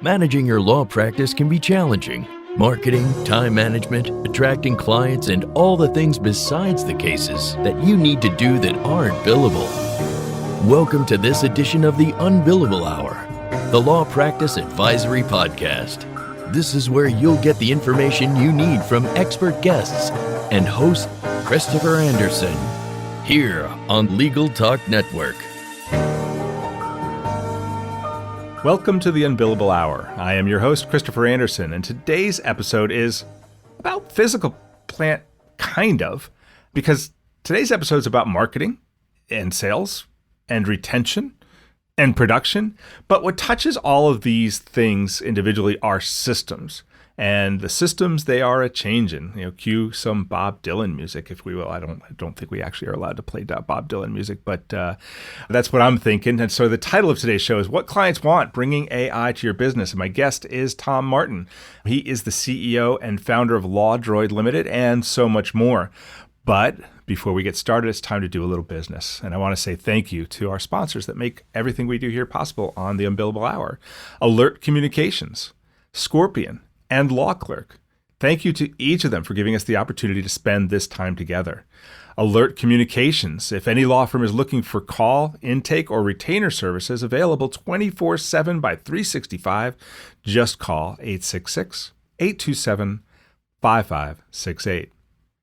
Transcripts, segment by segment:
Managing your law practice can be challenging. Marketing, time management, attracting clients, and all the things besides the cases that you need to do that aren't billable. Welcome to this edition of the Unbillable Hour, the Law Practice Advisory Podcast. This is where you'll get the information you need from expert guests and host Christopher Anderson, here on Legal Talk Network. Welcome to the Unbillable Hour. I am your host, Christopher Anderson, and today's episode is about physical plant, kind of, because today's episode is about marketing and sales and retention and production. But what touches all of these things individually are systems. And the systems, they are a changin'. Cue some Bob Dylan music, if we will. I don't think we actually are allowed to play Bob Dylan music, but that's what I'm thinking. And so the title of today's show is What Clients Want, Bringing AI to Your Business. And my guest is Tom Martin. He is the CEO and founder of LawDroid Limited and so much more. But before we get started, it's time to do a little business. And I want to say thank you to our sponsors that make everything we do here possible on the Unbillable Hour. Alert Communications, Scorpion, and Law Clerk. Thank you to each of them for giving us the opportunity to spend this time together. Alert Communications. If any law firm is looking for call, intake, or retainer services available 24/7 by 365, just call 866-827-5568.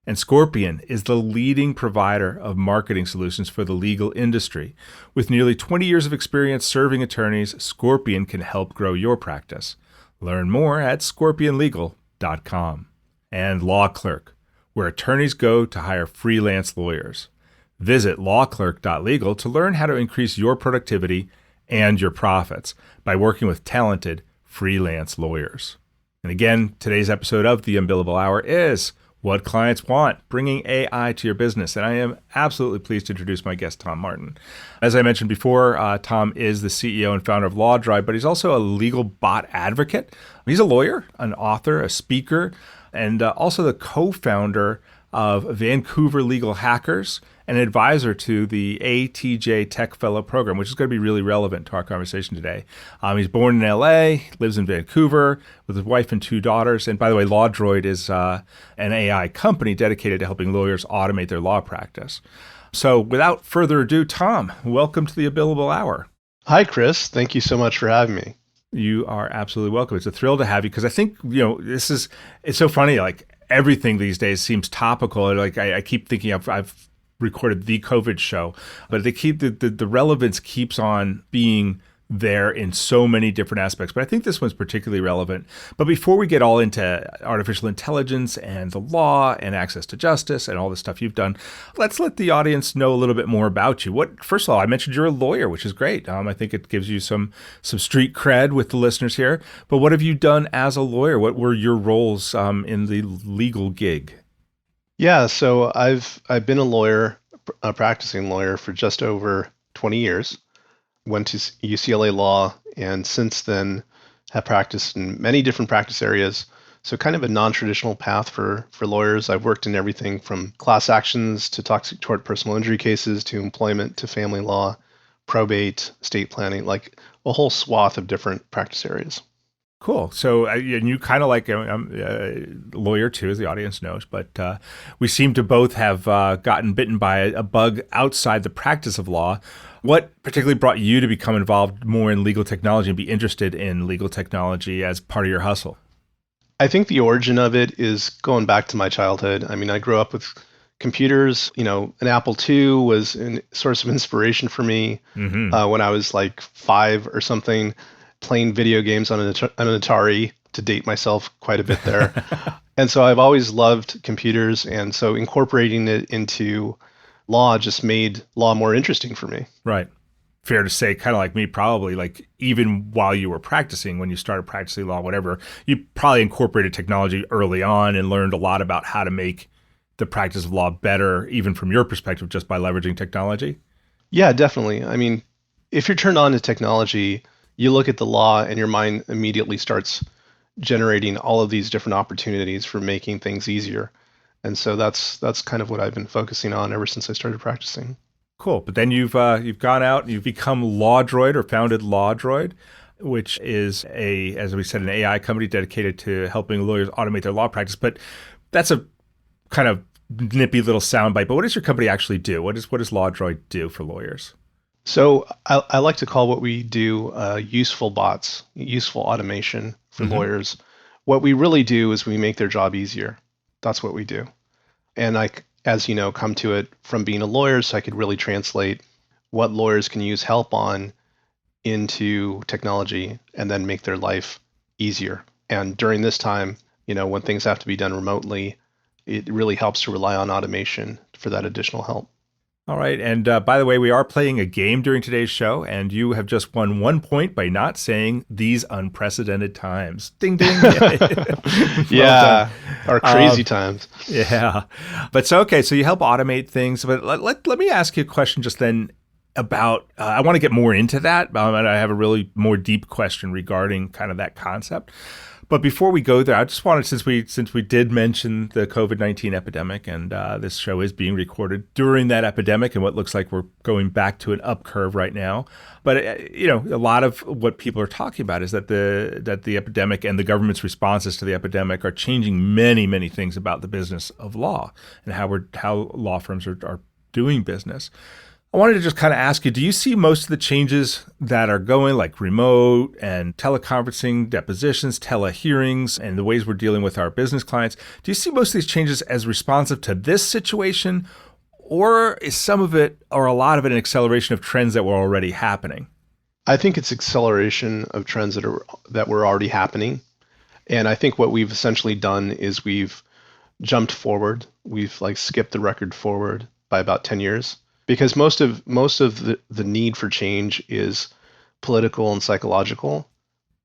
And Scorpion is the leading provider of marketing solutions for the legal industry. With nearly 20 years of experience serving attorneys, Scorpion can help grow your practice. Learn more at scorpionlegal.com. And Law Clerk, where attorneys go to hire freelance lawyers. Visit lawclerk.legal to learn how to increase your productivity and your profits by working with talented freelance lawyers. And again, today's episode of the Unbillable Hour is What Clients Want, Bringing AI to Your Business. And I am absolutely pleased to introduce my guest, Tom Martin. As I mentioned before, Tom is the CEO and founder of LawDroid, but he's also a legal bot advocate. He's a lawyer, an author, a speaker, and also the co-founder of Vancouver Legal Hackers, an advisor to the ATJ Tech Fellow Program, which is going to be really relevant to our conversation today. He's born in LA, lives in Vancouver with his wife and 2 daughters. And by the way, LawDroid is an AI company dedicated to helping lawyers automate their law practice. So without further ado, Tom, welcome to the Unbillable Hour. Hi, Chris. Thank you so much for having me. You are absolutely welcome. It's a thrill to have you because I think, it's so funny, like everything these days seems topical. Like I keep thinking I've recorded the COVID show, but they keep the relevance keeps on being there in so many different aspects. But I think this one's particularly relevant. But before we get all into artificial intelligence and the law and access to justice and all the stuff you've done, let's let the audience know a little bit more about you. First of all, I mentioned you're a lawyer, which is great. I think it gives you some street cred with the listeners here. But what have you done as a lawyer? What were your roles in the legal gig? Yeah, so I've been a lawyer, a practicing lawyer for just over 20 years. Went to UCLA Law, and since then have practiced in many different practice areas. So kind of a non-traditional path for lawyers. I've worked in everything from class actions to toxic tort personal injury cases to employment to family law, probate, estate planning, like a whole swath of different practice areas. Cool. So, and you kind of like, I'm a lawyer too, as the audience knows, but we seem to both have gotten bitten by a bug outside the practice of law. What particularly brought you to become involved more in legal technology and be interested in legal technology as part of your hustle? I think the origin of it is going back to my childhood. I mean, I grew up with computers. An Apple II was a source of inspiration for me when I was like 5 or something, playing video games on an Atari, to date myself quite a bit there. And so I've always loved computers. And so incorporating it into law just made law more interesting for me. Right. Fair to say, kind of like me, probably, like even while you were practicing, when you started practicing law, whatever, you probably incorporated technology early on and learned a lot about how to make the practice of law better, even from your perspective, just by leveraging technology. Yeah, definitely. I mean, if you're turned on to technology, you look at the law and your mind immediately starts generating all of these different opportunities for making things easier. And so that's kind of what I've been focusing on ever since I started practicing. Cool. But then you've gone out and you've become LawDroid or founded LawDroid. which is as we said, an AI company dedicated to helping lawyers automate their law practice. But that's a kind of nippy little soundbite. But what does your company actually do? What does LawDroid do for lawyers? So I like to call what we do useful bots, useful automation for lawyers. What we really do is we make their job easier. That's what we do. And I, as you know, come to it from being a lawyer, so I could really translate what lawyers can use help on into technology and then make their life easier. And during this time, when things have to be done remotely, it really helps to rely on automation for that additional help. All right. And by the way, we are playing a game during today's show, and you have just won 1 point by not saying these unprecedented times. Ding, ding. Yeah. Our crazy times. Yeah. But so you help automate things. But let me ask you a question just then about, I want to get more into that. And I have a really more deep question regarding kind of that concept. But before we go there, I just wanted, since we did mention the COVID-19 epidemic, and this show is being recorded during that epidemic, and what looks like we're going back to an up curve right now. But a lot of what people are talking about is that the epidemic and the government's responses to the epidemic are changing many, many things about the business of law and how law firms are doing business. I wanted to just kind of ask you, do you see most of the changes that are going, like remote and teleconferencing, depositions, telehearings, and the ways we're dealing with our business clients, do you see most of these changes as responsive to this situation, or is some of it or a lot of it an acceleration of trends that were already happening? I think it's acceleration of trends that were already happening. And I think what we've essentially done is we've jumped forward. We've skipped the record forward by about 10 years. Because most of the need for change is political and psychological.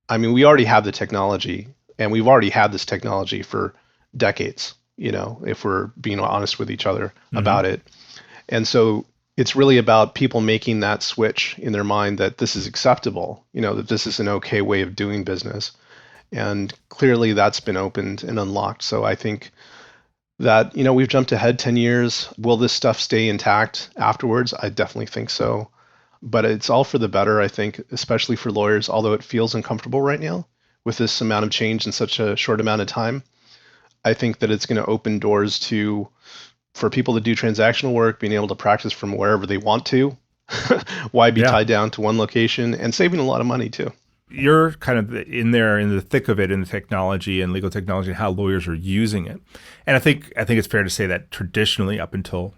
I mean, we already have the technology, and we've already had this technology for decades, if we're being honest with each other about it. And so it's really about people making that switch in their mind that this is acceptable, that this is an okay way of doing business. And clearly that's been opened and unlocked. So I think that, we've jumped ahead 10 years. Will this stuff stay intact afterwards? I definitely think so. But it's all for the better, I think, especially for lawyers, although it feels uncomfortable right now with this amount of change in such a short amount of time. I think that it's going to open doors for people to do transactional work, being able to practice from wherever they want to. Why be tied down to one location, and saving a lot of money too. You're kind of in there in the thick of it, in the technology and legal technology and how lawyers are using it. And I think it's fair to say that traditionally, up until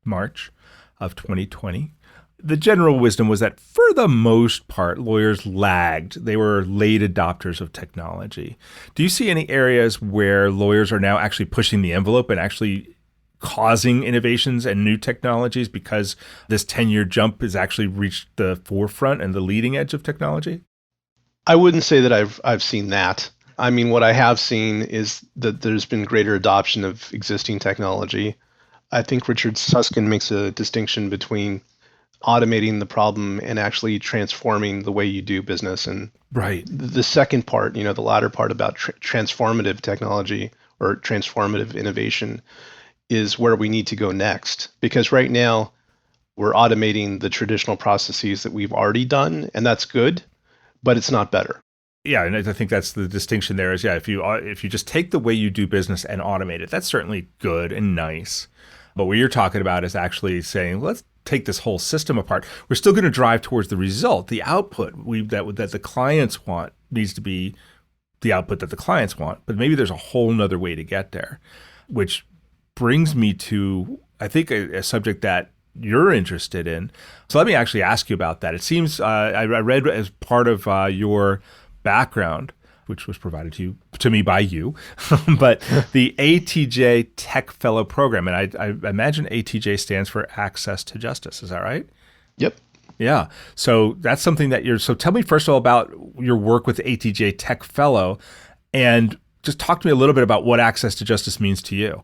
March of 2020, the general wisdom was that for the most part, lawyers lagged. They were late adopters of technology. Do you see any areas where lawyers are now actually pushing the envelope and actually causing innovations and new technologies because this 10-year jump has actually reached the forefront and the leading edge of technology? I wouldn't say that I've seen that. I mean, what I have seen is that there's been greater adoption of existing technology. I think Richard Susskind makes a distinction between automating the problem and actually transforming the way you do business. And the second part, the latter part about transformative technology or transformative innovation is where we need to go next. Because right now, we're automating the traditional processes that we've already done, and that's good, but it's not better. Yeah, and I think that's the distinction there is, if you just take the way you do business and automate it, that's certainly good and nice. But what you're talking about is actually saying, let's take this whole system apart. We're still going to drive towards the result, the output that the clients want needs to be the output that the clients want. But maybe there's a whole nother way to get there, which brings me to, I think, a subject that you're interested in. So let me actually ask you about that. It seems I read as part of your background, which was provided to me by you, but the ATJ Tech Fellow Program, and I imagine ATJ stands for Access to Justice. Is that right? Yep. Yeah. So that's something that so tell me first of all about your work with ATJ Tech Fellow, and just talk to me a little bit about what Access to Justice means to you.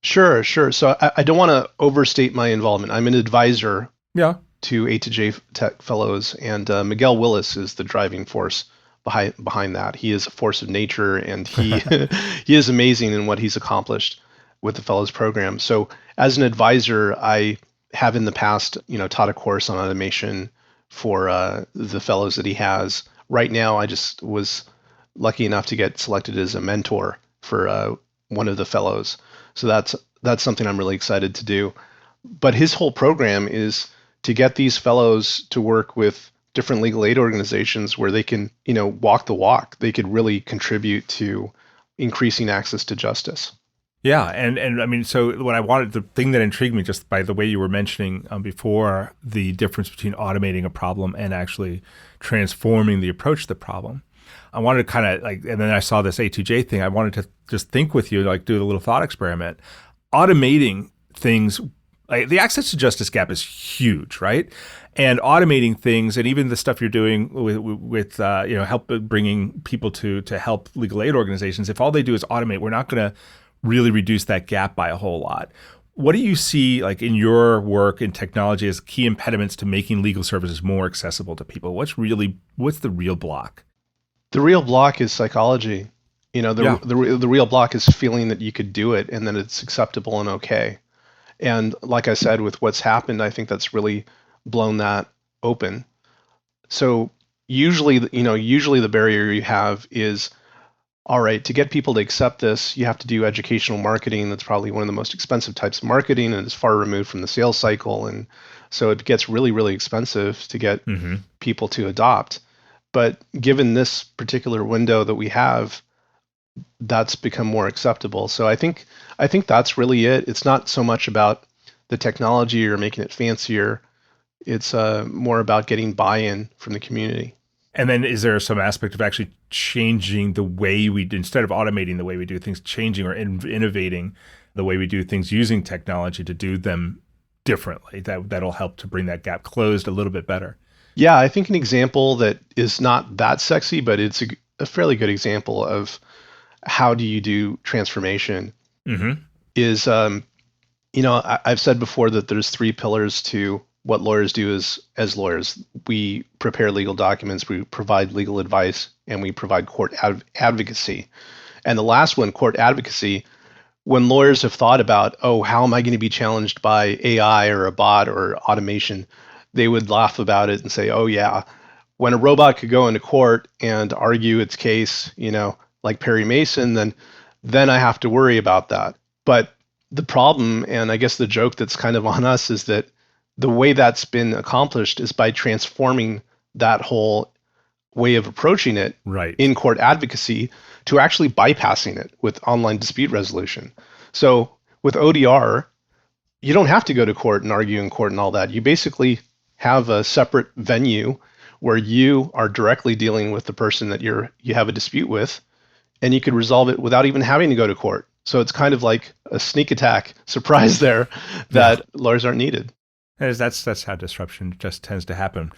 Sure. So I don't want to overstate my involvement. I'm an advisor to ATJ Tech Fellows, and Miguel Willis is the driving force behind that. He is a force of nature, and he he is amazing in what he's accomplished with the Fellows program. So as an advisor, I have in the past, taught a course on automation for the fellows that he has, right now I just was lucky enough to get selected as a mentor for one of the fellows. So that's something I'm really excited to do. But his whole program is to get these fellows to work with different legal aid organizations where they can, walk the walk. They could really contribute to increasing access to justice. Yeah, and I mean, so the thing that intrigued me just by the way you were mentioning before, the difference between automating a problem and actually transforming the approach to the problem. I wanted to kind of and then I saw this A2J thing. I wanted to just think with you, do a little thought experiment. Automating things, the access to justice gap is huge, right? And automating things, and even the stuff you're doing with help bringing people to help legal aid organizations. If all they do is automate, we're not going to really reduce that gap by a whole lot. What do you see in your work in technology as key impediments to making legal services more accessible to people? What's the real block? The real block is psychology. The real block is feeling that you could do it and that it's acceptable and okay. And like I said, with what's happened, I think that's really blown that open. So usually the barrier you have is, all right, to get people to accept this, you have to do educational marketing. That's probably one of the most expensive types of marketing, and it's far removed from the sales cycle. And so it gets really, really expensive to get people to adopt. But given this particular window that we have, that's become more acceptable. So I think that's really it. It's not so much about the technology or making it fancier. It's more about getting buy-in from the community. And then is there some aspect of actually changing the way instead of automating the way we do things, changing or innovating the way we do things using technology to do them differently? That'll help to bring that gap closed a little bit better. Yeah, I think an example that is not that sexy, but it's a fairly good example of how do you do transformation is, I've said before that there's 3 pillars to what lawyers do as lawyers. We prepare legal documents, we provide legal advice, and we provide court advocacy. And the last one, court advocacy, when lawyers have thought about, how am I going to be challenged by AI or a bot or automation, they would laugh about it and say, oh yeah, when a robot could go into court and argue its case, like Perry Mason, then I have to worry about that. But the problem, and I guess the joke that's kind of on us, is that the way that's been accomplished is by transforming that whole way of approaching it in court advocacy to actually bypassing it with online dispute resolution. So with ODR, you don't have to go to court and argue in court and all that. You basically have a separate venue where you are directly dealing with the person that you have a dispute with, and you could resolve it without even having to go to court. So it's kind of like a sneak attack surprise there that lawyers aren't needed. That's how disruption just tends to happen.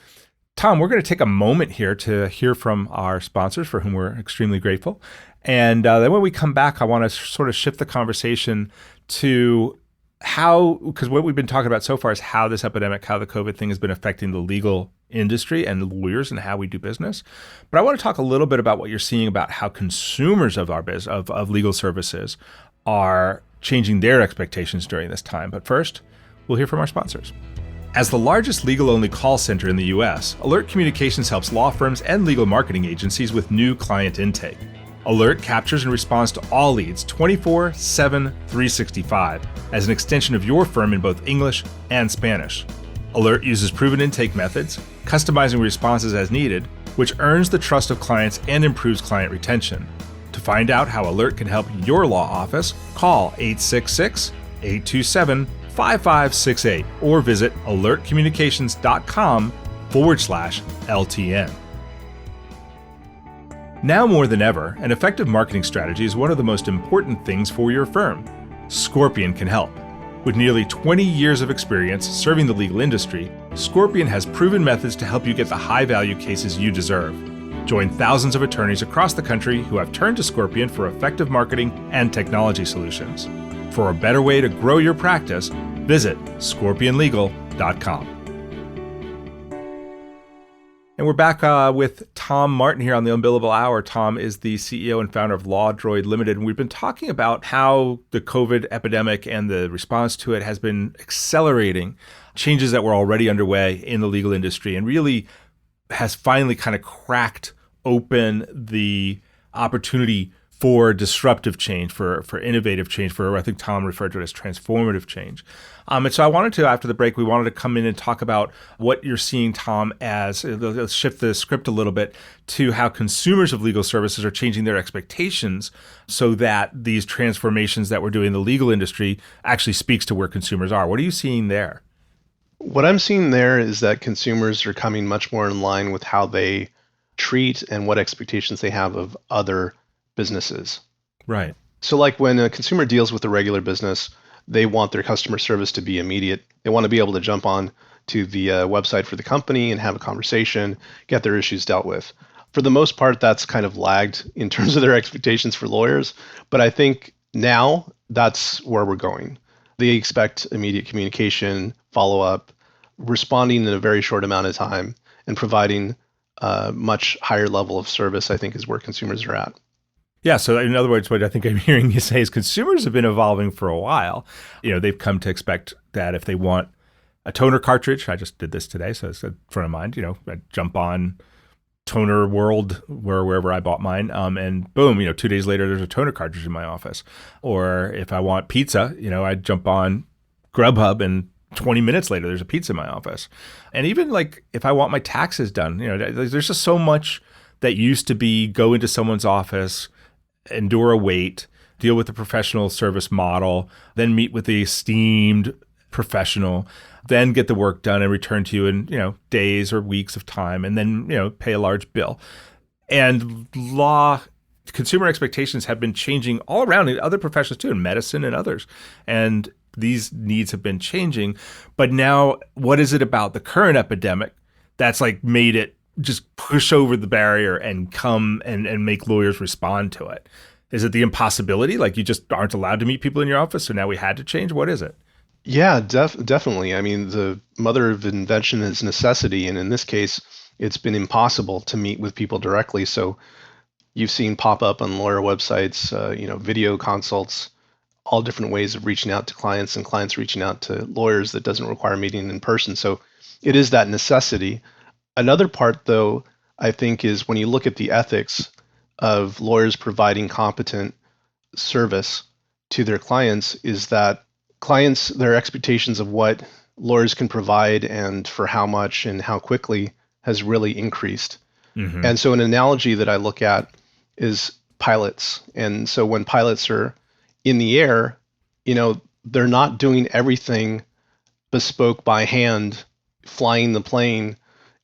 Tom, we're going to take a moment here to hear from our sponsors, for whom we're extremely grateful. And then when we come back, I want to sort of shift the conversation to because what we've been talking about so far is how this epidemic, how the COVID thing has been affecting the legal industry and lawyers and how we do business. But I want to talk a little bit about what you're seeing about how consumers of our of legal services are changing their expectations during this time. But first, we'll hear from our sponsors. As the largest legal-only call center in the U.S., Alert Communications helps law firms and legal marketing agencies with new client intake. Alert captures and responds to all leads 24/7, 365 as an extension of your firm in both English and Spanish. Alert uses proven intake methods, customizing responses as needed, which earns the trust of clients and improves client retention. To find out how Alert can help your law office, call 866-827-5568 or visit alertcommunications.com/LTN. Now more than ever, an effective marketing strategy is one of the most important things for your firm. Scorpion can help. With nearly 20 years of experience serving the legal industry, Scorpion has proven methods to help you get the high-value cases you deserve. Join thousands of attorneys across the country who have turned to Scorpion for effective marketing and technology solutions. For a better way to grow your practice, visit scorpionlegal.com. And we're back with Tom Martin here on the Unbillable Hour. Tom is the CEO and founder of LawDroid Limited. And we've been talking about how the COVID epidemic and the response to it has been accelerating changes that were already underway in the legal industry and really has finally kind of cracked open the opportunity for disruptive change, for innovative change, for I think Tom referred to it as transformative change. And so I wanted to, after the break, we wanted to come in and talk about what you're seeing, Tom, as let's shift the script a little bit to how consumers of legal services are changing their expectations so that these transformations that we're doing in the legal industry actually speaks to where consumers are. What are you seeing there? What I'm seeing there is that consumers are coming much more in line with how they treat and what expectations they have of other businesses. Right. So like when a consumer deals with a regular business, they want their customer service to be immediate. They want to be able to jump on to the website for the company and have a conversation, get their issues dealt with. For the most part, that's kind of lagged in terms of their expectations for lawyers. But I think now that's where we're going. They expect immediate communication, follow-up, responding in a very short amount of time, and providing a much higher level of service, I think, is where consumers are at. Yeah. So in other words, what I think I'm hearing you say is consumers have been evolving for a while. They've come to expect that if they want a toner cartridge, I just did this today, so it's a friend of mine, I jump on Toner World, wherever I bought mine, and boom, 2 days later, there's a toner cartridge in my office. Or if I want pizza, I jump on Grubhub and 20 minutes later, there's a pizza in my office. And even like if I want my taxes done, there's just so much that used to be go into someone's office, endure a wait, deal with the professional service model, then meet with the esteemed professional, then get the work done and return to you in, days or weeks of time, and then, pay a large bill. And consumer expectations have been changing all around in other professions too, in medicine and others. And these needs have been changing. But now, what is it about the current epidemic that's like made it just push over the barrier and come and make lawyers respond to it? Is it the impossibility? Like you just aren't allowed to meet people in your office, so now we had to change? What is it? Yeah, definitely. I mean, the mother of invention is necessity. And in this case, it's been impossible to meet with people directly. So you've seen pop up on lawyer websites, video consults, all different ways of reaching out to clients and clients reaching out to lawyers that doesn't require meeting in person. So it is that necessity. Another part, though, I think is when you look at the ethics of lawyers providing competent service to their clients, is that clients, their expectations of what lawyers can provide and for how much and how quickly has really increased. Mm-hmm. And so an analogy that I look at is pilots. And so when pilots are in the air, they're not doing everything bespoke by hand, flying the plane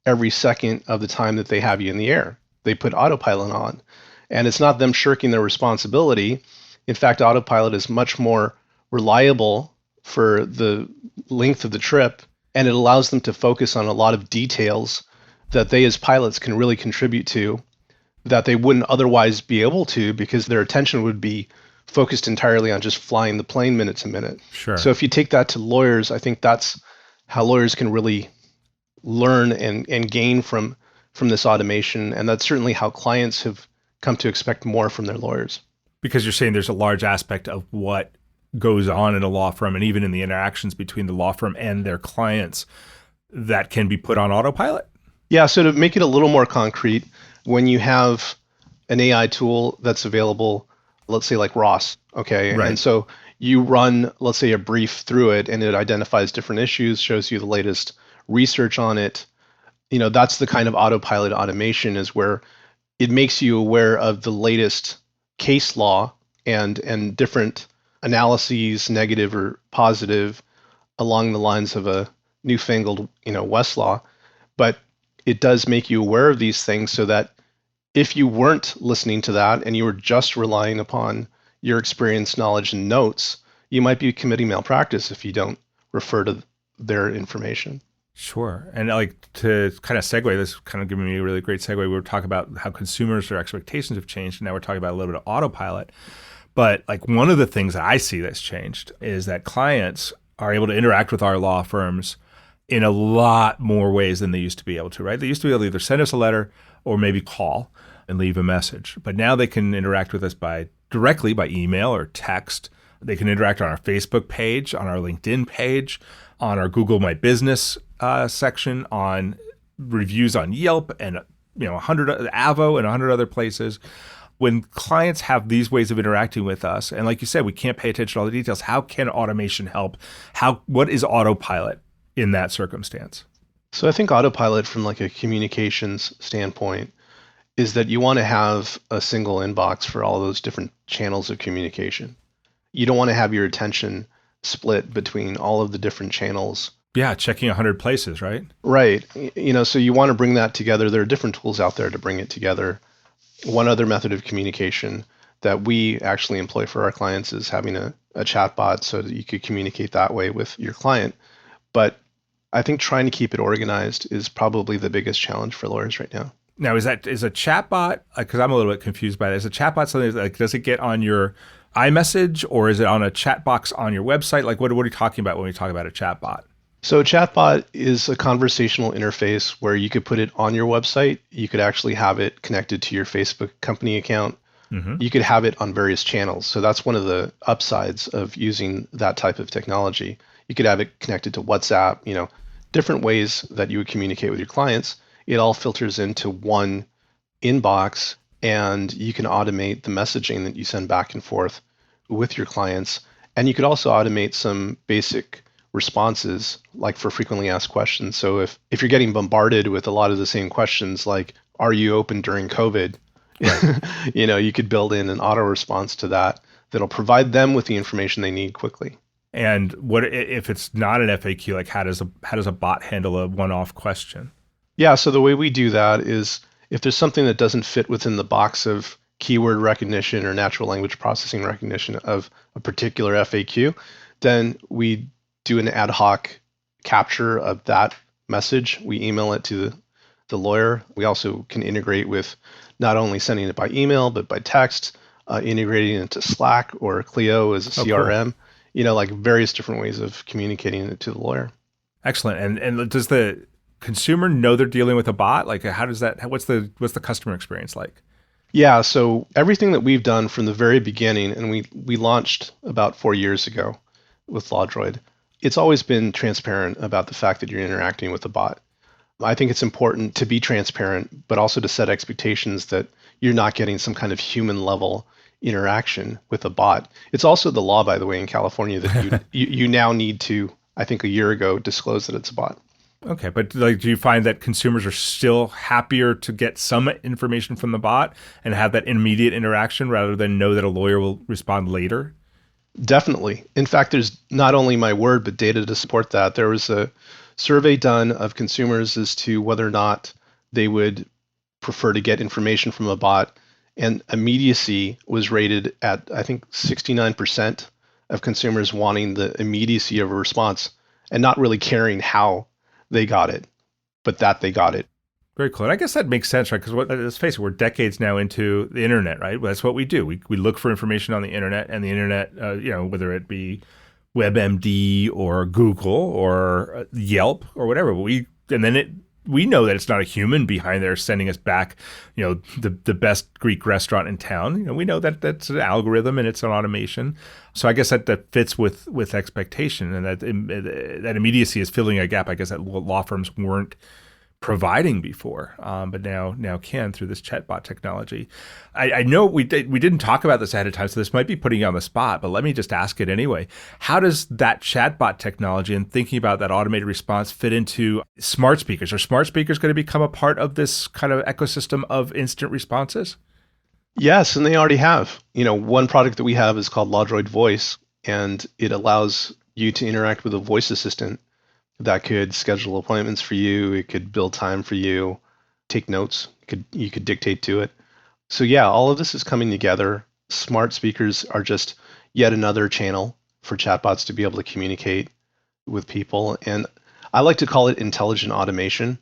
every second of the time that they have you in the air. They put autopilot on. And it's not them shirking their responsibility. In fact, autopilot is much more reliable for the length of the trip, and it allows them to focus on a lot of details that they as pilots can really contribute to that they wouldn't otherwise be able to, because their attention would be focused entirely on just flying the plane minute to minute. Sure. So if you take that to lawyers, I think that's how lawyers can really learn and gain from this automation. And that's certainly how clients have come to expect more from their lawyers. Because you're saying there's a large aspect of what goes on in a law firm and even in the interactions between the law firm and their clients that can be put on autopilot? Yeah, so to make it a little more concrete, when you have an AI tool that's available, let's say like Ross, okay? Right. And so you run, let's say, a brief through it, and it identifies different issues, shows you the latest research on it. That's the kind of autopilot automation, is where it makes you aware of the latest case law and different analyses, negative or positive, along the lines of a newfangled, Westlaw. But it does make you aware of these things so that if you weren't listening to that and you were just relying upon your experience, knowledge, and notes, you might be committing malpractice if you don't refer to their information. Sure. And like to kind of segue, this is kind of giving me a really great segue. We were talking about how consumers, their expectations have changed. And now we're talking about a little bit of autopilot. But like one of the things that I see that's changed is that clients are able to interact with our law firms in a lot more ways than they used to be able to, right? They used to be able to either send us a letter or maybe call and leave a message. But now they can interact with us directly by email or text. They can interact on our Facebook page, on our LinkedIn page, on our Google My Business section, on reviews on Yelp, and 100 Avo and 100 other places. When clients have these ways of interacting with us, and like you said, we can't pay attention to all the details, how can automation help? What is autopilot in that circumstance? So I think autopilot from like a communications standpoint is that you want to have a single inbox for all those different channels of communication. You don't want to have your attention split between all of the different channels. Yeah, checking 100 places, right? Right. So you want to bring that together. There are different tools out there to bring it together. One other method of communication that we actually employ for our clients is having a chat bot so that you could communicate that way with your client. But I think trying to keep it organized is probably the biggest challenge for lawyers right now. Now, is a chatbot, because I'm a little bit confused by that, is a chatbot something like, does it get on your iMessage or is it on a chat box on your website? Like, what are you talking about when we talk about a chatbot? So a chatbot is a conversational interface where you could put it on your website. You could actually have it connected to your Facebook company account. Mm-hmm. You could have it on various channels. So that's one of the upsides of using that type of technology. You could have it connected to WhatsApp, different ways that you would communicate with your clients. It all filters into one inbox, and you can automate the messaging that you send back and forth with your clients. And you could also automate some basic responses, like for frequently asked questions. So if you're getting bombarded with a lot of the same questions, like, are you open during COVID? Right. You could build in an auto response to that'll provide them with the information they need quickly. And what if it's not an FAQ? Like, how does a bot handle a one-off question? Yeah, so the way we do that is if there's something that doesn't fit within the box of keyword recognition or natural language processing recognition of a particular FAQ, then we do an ad hoc capture of that message. We email it to the lawyer. We also can integrate with not only sending it by email, but by text, integrating it into Slack or Clio as a CRM, cool. Like various different ways of communicating it to the lawyer. Excellent. And does the consumer know they're dealing with a bot? Like, how does that? What's the customer experience like? Yeah, so everything that we've done from the very beginning, and we launched about 4 years ago with LawDroid, it's always been transparent about the fact that you're interacting with a bot. I think it's important to be transparent, but also to set expectations that you're not getting some kind of human level interaction with a bot. It's also the law, by the way, in California that you now need to, I think a year ago, disclose that it's a bot. Okay, but do you find that consumers are still happier to get some information from the bot and have that immediate interaction rather than know that a lawyer will respond later? Definitely. In fact, there's not only my word, but data to support that. There was a survey done of consumers as to whether or not they would prefer to get information from a bot, and immediacy was rated at, I think, 69% of consumers wanting the immediacy of a response and not really caring how they got it, but that they got it. Very cool. And I guess that makes sense, right? Because let's face it, we're decades now into the internet, right? That's what we do. We look for information on the internet, and the internet, whether it be WebMD or Google or Yelp or whatever, we know that it's not a human behind there sending us back, the best Greek restaurant in town. We know that that's an algorithm and it's an automation. So I guess that fits with expectation, and that immediacy is filling a gap, I guess, that law firms weren't providing before, but now can through this chatbot technology. I know we didn't talk about this ahead of time, so this might be putting you on the spot, but let me just ask it anyway. How does that chatbot technology and thinking about that automated response fit into smart speakers? Are smart speakers going to become a part of this kind of ecosystem of instant responses? Yes, and they already have. One product that we have is called LawDroid Voice, and it allows you to interact with a voice assistant that could schedule appointments for you. It could build time for you, take notes. You could dictate to it. So yeah, all of this is coming together. Smart speakers are just yet another channel for chatbots to be able to communicate with people. And I like to call it intelligent automation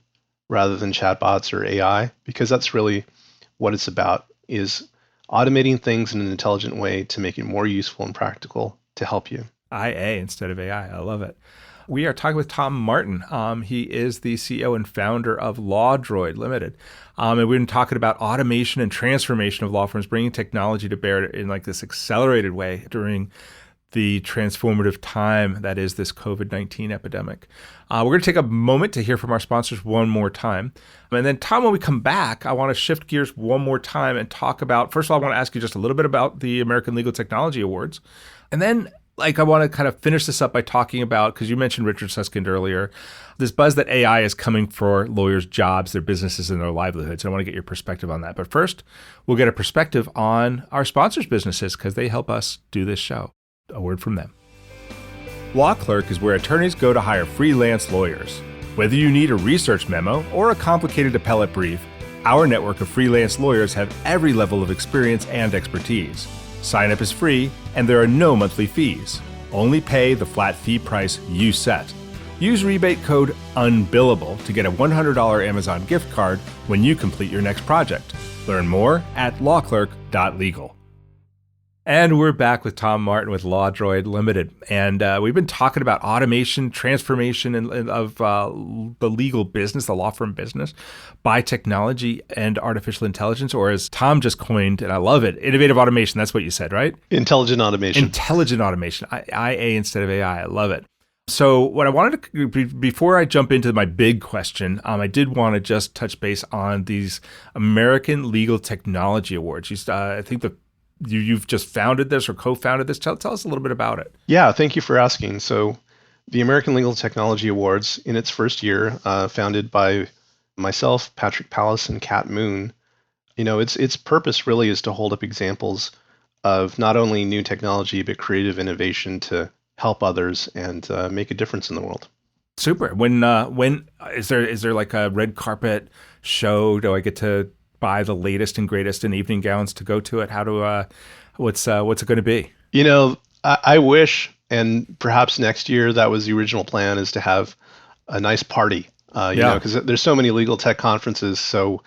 rather than chatbots or AI, because that's really what it's about, is automating things in an intelligent way to make it more useful and practical to help you. IA instead of AI. I love it. We are talking with Tom Martin. He is the CEO and founder of LawDroid Limited. And we've been talking about automation and transformation of law firms, bringing technology to bear in like this accelerated way during the transformative time that is this COVID-19 epidemic. We're going to take a moment to hear from our sponsors one more time. And then, Tom, when we come back, I want to shift gears one more time and talk about, first of all, I want to ask you just a little bit about the American Legal Technology Awards. And then I want to kind of finish this up by talking about, because you mentioned Richard Susskind earlier, this buzz that AI is coming for lawyers' jobs, their businesses, and their livelihoods. And I want to get your perspective on that. But first, we'll get a perspective on our sponsors' businesses because they help us do this show. A word from them. Law Clerk is where attorneys go to hire freelance lawyers. Whether you need a research memo or a complicated appellate brief, our network of freelance lawyers have every level of experience and expertise. Sign up is free, and there are no monthly fees. Only pay the flat fee price you set. Use rebate code UNBILLABLE to get a $100 Amazon gift card when you complete your next project. Learn more at lawclerk.legal. And we're back with Tom Martin with LawDroid Limited. And we've been talking about automation, transformation of the legal business, the law firm business, by technology and artificial intelligence, or as Tom just coined, and I love it, innovative automation. That's what you said, right? Intelligent automation. Intelligent automation. IA instead of AI. I love it. So what I wanted to, before I jump into my big question, I did want to just touch base on these American Legal Technology Awards. I think you've just founded this or co-founded this. Tell us a little bit about it. Yeah, thank you for asking. So the American Legal Technology Awards, in its first year, founded by myself, Patrick Pallas, and Kat Moon, its purpose really is to hold up examples of not only new technology, but creative innovation to help others and make a difference in the world. Super. When is there like a red carpet show? Do I get to buy the latest and greatest in evening gowns to go to it? What's it going to be? I wish, and perhaps next year that was the original plan, is to have a nice party. Because there's so many legal tech conferences, so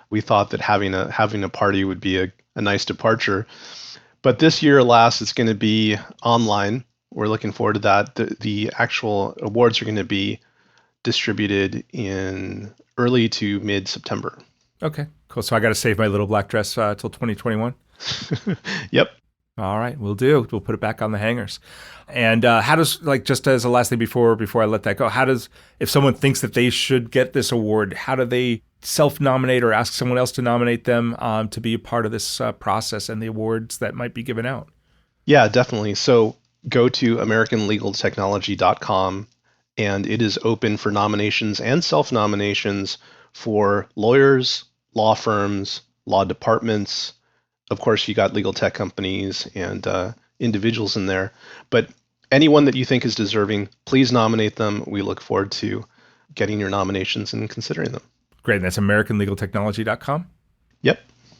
we thought that having a party would be a nice departure. But this year, alas, it's going to be online. We're looking forward to that. The actual awards are going to be distributed in early to mid-September. Okay, cool. So I got to save my little black dress till 2021? Yep. All right, we'll do. We'll put it back on the hangers. And how does, just as a last thing before I let that go, if someone thinks that they should get this award, how do they self-nominate or ask someone else to nominate them to be a part of this process and the awards that might be given out? Yeah, definitely. So go to americanlegaltechnology.com, and it is open for nominations and self-nominations for lawyers, law firms, law departments. Of course, you got legal tech companies and individuals in there. But anyone that you think is deserving, please nominate them. We look forward to getting your nominations and considering them. Great. And that's americanlegaltechnology.com? Yep.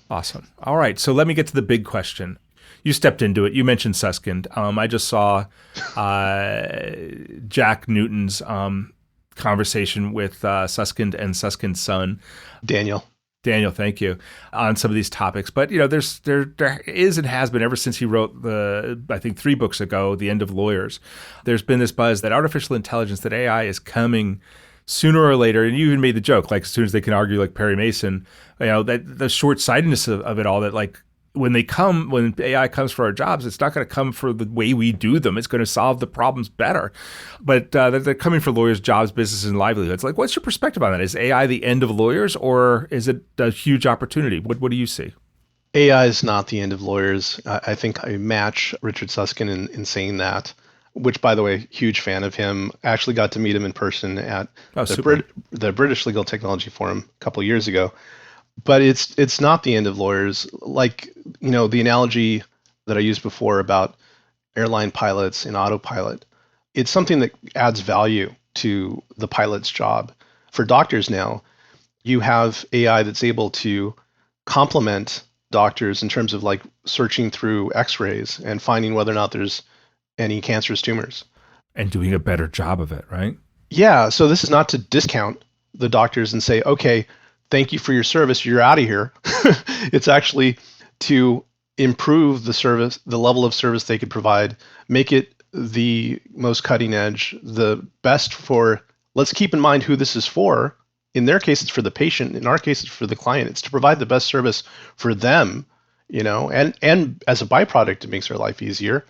Awesome. All right. So let me get to the big question. You stepped into it. You mentioned Susskind. I just saw Jack Newton's conversation with Susskind and Suskind's son, Daniel, thank you, on some of these topics. But there is and has been ever since he wrote I think 3 books ago, The End of Lawyers. There's been this buzz that artificial intelligence, that AI is coming sooner or later. And you even made the joke, as soon as they can argue like Perry Mason, that the short-sightedness of it all, that when AI comes for our jobs, it's not going to come for the way we do them. It's going to solve the problems better. But they're coming for lawyers' jobs, businesses, and livelihoods. What's your perspective on that? Is AI the end of lawyers, or is it a huge opportunity? What do you see? AI is not the end of lawyers. I think I match Richard Susskind in saying that, which, by the way, huge fan of him. I actually got to meet him in person at the British Legal Technology Forum a couple of years ago. But it's not the end of lawyers. The analogy that I used before about airline pilots and autopilot, it's something that adds value to the pilot's job. For doctors now, you have AI that's able to complement doctors in terms of searching through x-rays and finding whether or not there's any cancerous tumors. And doing a better job of it, right? Yeah. So this is not to discount the doctors and say, okay, thank you for your service, you're out of here. It's actually to improve the service, the level of service they could provide, make it the most cutting edge, the best for, let's keep in mind who this is for. In their case, it's for the patient. In our case, it's for the client. It's to provide the best service for them, and as a byproduct, it makes their life easier.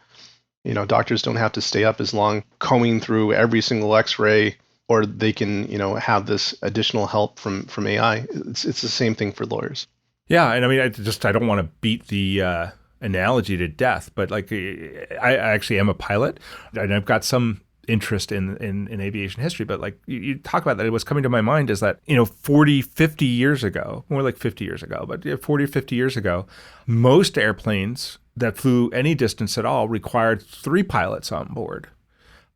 Doctors don't have to stay up as long combing through every single X-ray, or they can, have this additional help from AI. It's the same thing for lawyers. Yeah, and I mean, I don't want to beat the analogy to death, but like I actually am a pilot, and I've got some interest in aviation history. But like you talk about that, what's coming to my mind is that 40, 50 years ago, more like 50 years ago, but 40 or 50 years ago, most airplanes that flew any distance at all required 3 pilots on board.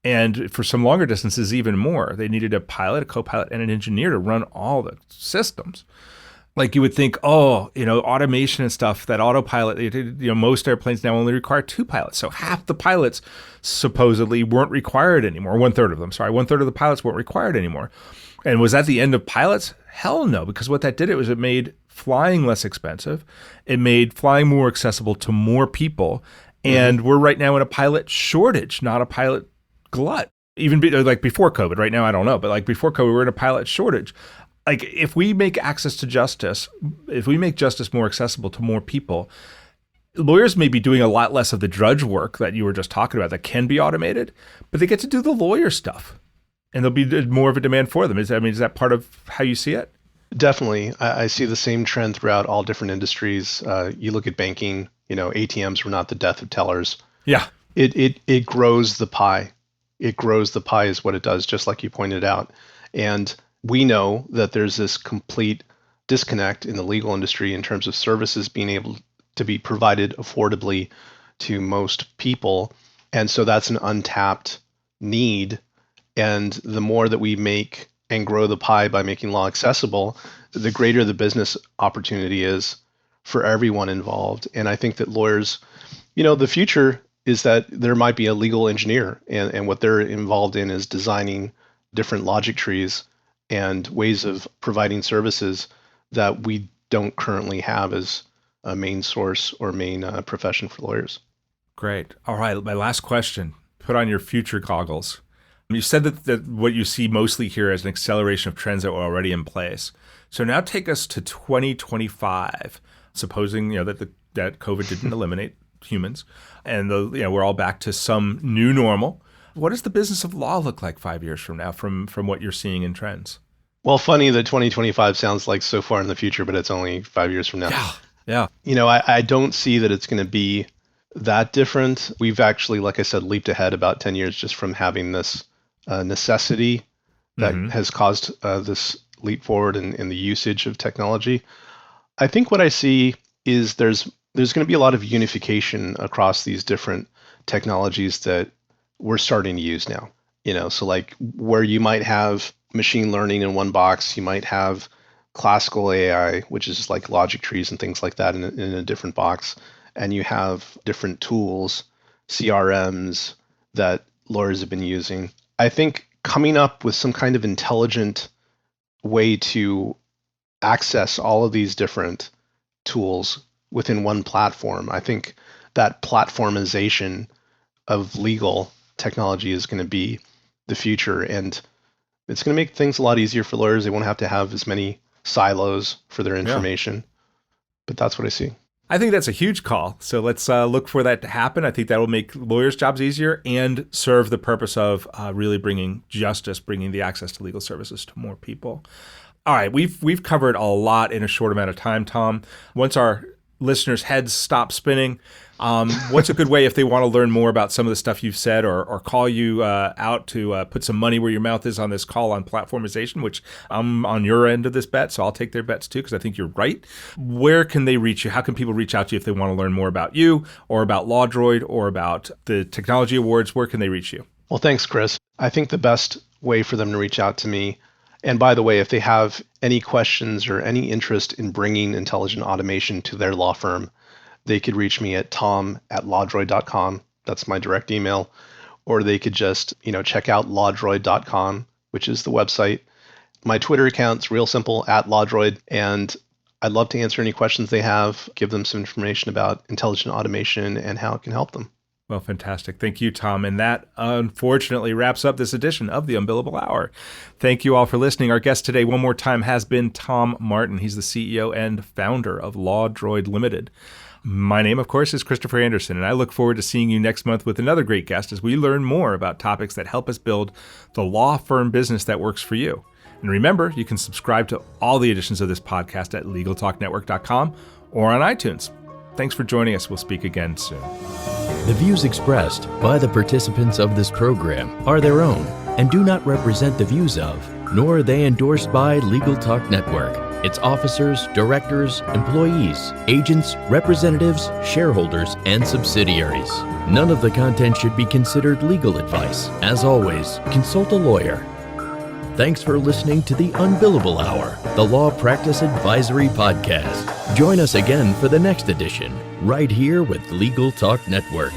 And for some longer distances, even more. They needed a pilot, a co-pilot, and an engineer to run all the systems. Like you would think, automation and stuff, that autopilot, most airplanes now only require 2 pilots. So half the pilots supposedly weren't required anymore. 1/3 of them, sorry. 1/3 of the pilots weren't required anymore. And was that the end of pilots? Hell no, because what that did was it made flying less expensive. It made flying more accessible to more people. And we're right now in a pilot shortage, not a pilot glut. Even like before COVID, right now, I don't know. But like before COVID, we're in a pilot shortage. Like if we make access to justice, if we make justice more accessible to more people, lawyers may be doing a lot less of the drudge work that you were just talking about that can be automated, but they get to do the lawyer stuff. And there'll be more of a demand for them. Is that part of how you see it? Definitely. I see the same trend throughout all different industries. You look at banking, ATMs were not the death of tellers. Yeah. It grows the pie. It grows the pie is what it does, just like you pointed out. And we know that there's this complete disconnect in the legal industry in terms of services being able to be provided affordably to most people. And so that's an untapped need. And the more that we make and grow the pie by making law accessible, the greater the business opportunity is for everyone involved. And I think that lawyers, the future is that there might be a legal engineer, and what they're involved in is designing different logic trees and ways of providing services that we don't currently have as a main source or main profession for lawyers. Great. All right. My last question. Put on your future goggles. You said that what you see mostly here is an acceleration of trends that were already in place. So now take us to 2025, supposing that COVID didn't eliminate humans, and we're all back to some new normal. What does the business of law look like 5 years from now, from what you're seeing in trends? Well, funny that 2025 sounds like so far in the future, but it's only 5 years from now. Yeah. I don't see that it's going to be that different. We've actually, like I said, leaped ahead about 10 years just from having this necessity that has caused this leap forward in the usage of technology. I think what I see is there's going to be a lot of unification across these different technologies that we're starting to use now. So like where you might have machine learning in one box, you might have classical AI, which is like logic trees and things like that in a different box. And you have different tools, CRMs that lawyers have been using. I think coming up with some kind of intelligent way to access all of these different tools within one platform, I think that platformization of legal technology is going to be the future. And it's going to make things a lot easier for lawyers. They won't have to have as many silos for their information. Yeah. But that's what I see. I think that's a huge call. So let's look for that to happen. I think that will make lawyers' jobs easier and serve the purpose of really bringing justice, bringing the access to legal services to more people. All right, we've covered a lot in a short amount of time, Tom. Once our listeners' heads stop spinning, what's a good way if they want to learn more about some of the stuff you've said or call you out to put some money where your mouth is on this call on platformization, which I'm on your end of this bet, so I'll take their bets too because I think you're right. Where can they reach you? How can people reach out to you if they want to learn more about you or about LawDroid or about the technology awards? Where can they reach you? Well, thanks, Chris. I think the best way for them to reach out to me, and by the way, if they have any questions or any interest in bringing intelligent automation to their law firm, they could reach me at tom@lawdroid.com. That's my direct email. Or they could just, check out lawdroid.com, which is the website. My Twitter account's real simple, @lawdroid. And I'd love to answer any questions they have, give them some information about intelligent automation and how it can help them. Well, fantastic. Thank you, Tom. And that, unfortunately, wraps up this edition of the Unbillable Hour. Thank you all for listening. Our guest today, one more time, has been Tom Martin. He's the CEO and founder of LawDroid Limited. My name, of course, is Christopher Anderson, and I look forward to seeing you next month with another great guest as we learn more about topics that help us build the law firm business that works for you. And remember, you can subscribe to all the editions of this podcast at LegalTalkNetwork.com or on iTunes. Thanks for joining us. We'll speak again soon. The views expressed by the participants of this program are their own and do not represent the views of, nor are they endorsed by Legal Talk Network, its officers, directors, employees, agents, representatives, shareholders, and subsidiaries. None of the content should be considered legal advice. As always, consult a lawyer. Thanks for listening to the Unbillable Hour, the Law Practice Advisory Podcast. Join us again for the next edition, right here with Legal Talk Network.